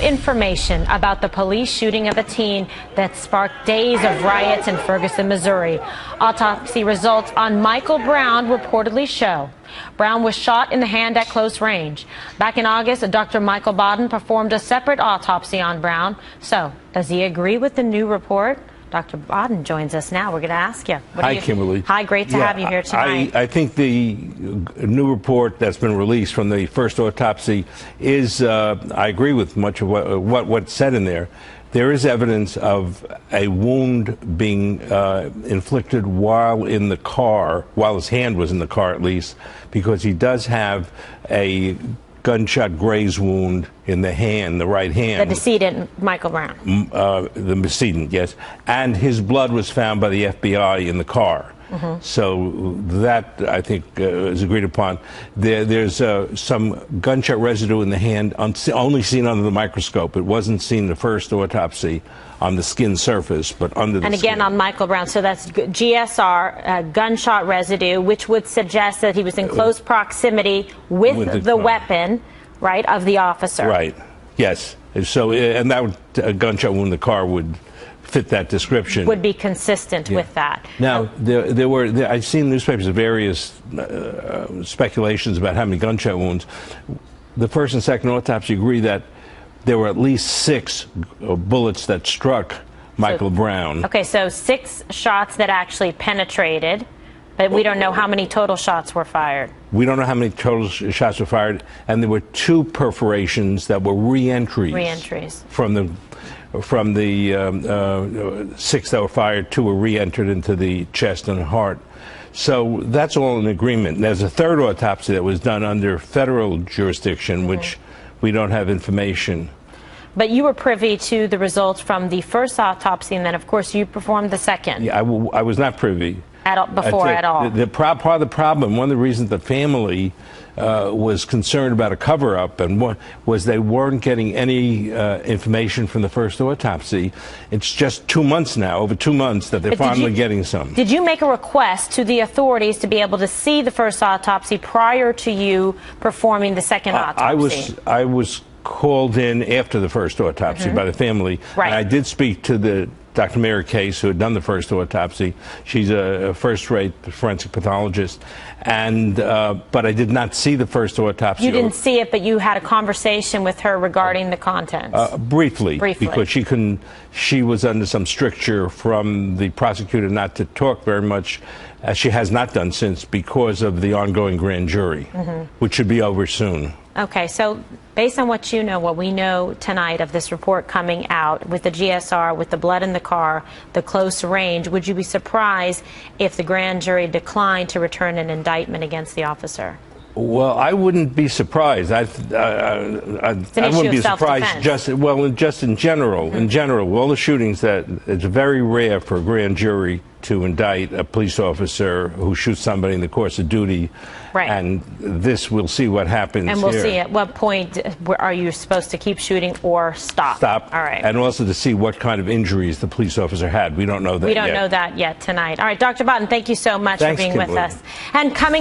information about the police shooting of a teen that sparked days of riots in Ferguson, Missouri. Autopsy results on Michael Brown reportedly show Brown was shot in the hand at close range. Back in August, Dr. Michael Baden performed a separate autopsy on Brown. So, does he agree with the new report? Dr. Baden joins us now. We're going to ask you. Hi, Kimberly. Hi, great to have you here tonight. I think the new report that's been released from the first autopsy is, I agree with much of what's said in there. There is evidence of a wound being inflicted while in the car, while his hand was in the car at least, because he does have a gunshot graze wound in the hand, the right hand. The decedent, Michael Brown. The decedent, yes. And his blood was found by the FBI in the car. So that, I think, is agreed upon. There's some gunshot residue in the hand, only seen under the microscope. It wasn't seen in the first autopsy on the skin surface, but under the skin. And again, on Michael Brown. So that's GSR, gunshot residue, which would suggest that he was in close proximity with the weapon, right, of the officer. Right, yes. So, and that gunshot wound in the car would fit that description. Would be consistent with that. Now, I've seen newspapers of various speculations about how many gunshot wounds. The first and second autopsy agree that there were at least 6 bullets that struck Michael Brown. Okay, so 6 shots that actually penetrated, but we don't know how many total shots were fired. We don't know how many total shots were fired, and there were 2 perforations that were re-entries. From the 6 that were fired, 2 were re-entered into the chest and heart. So that's all in agreement. There's a third autopsy that was done under federal jurisdiction, which we don't have information. But you were privy to the results from the first autopsy, and then, of course, you performed the second. Yeah, I was not privy. At all. Part of the problem, one of the reasons the family was concerned about a cover-up and was they weren't getting any information from the first autopsy. It's just 2 months now, over 2 months, that they're finally getting some. Did you make a request to the authorities to be able to see the first autopsy prior to you performing the second autopsy? I was called in after the first autopsy by the family. Right. And I did speak to the Dr. Mary Case, who had done the first autopsy. She's a first-rate forensic pathologist, and but I did not see the first autopsy. You didn't see it, but you had a conversation with her regarding the contents. Briefly, because she was under some stricture from the prosecutor not to talk very much, as she has not done since, because of the ongoing grand jury, which should be over soon. Okay, so based on what you know, what we know tonight of this report coming out with the GSR, with the blood in the car, the close range, would you be surprised if the grand jury declined to return an indictment against the officer? Well, I wouldn't be surprised. I wouldn't be surprised just in general. In general, all the shootings, that it's very rare for a grand jury to indict a police officer who shoots somebody in the course of duty. Right. And this, we'll see what happens here. And we'll see at what point are you supposed to keep shooting or stop. Stop. All right. And also to see what kind of injuries the police officer had. We don't know that yet. We don't know that yet tonight. All right, Dr. Baden, thank you so much for being with us. And coming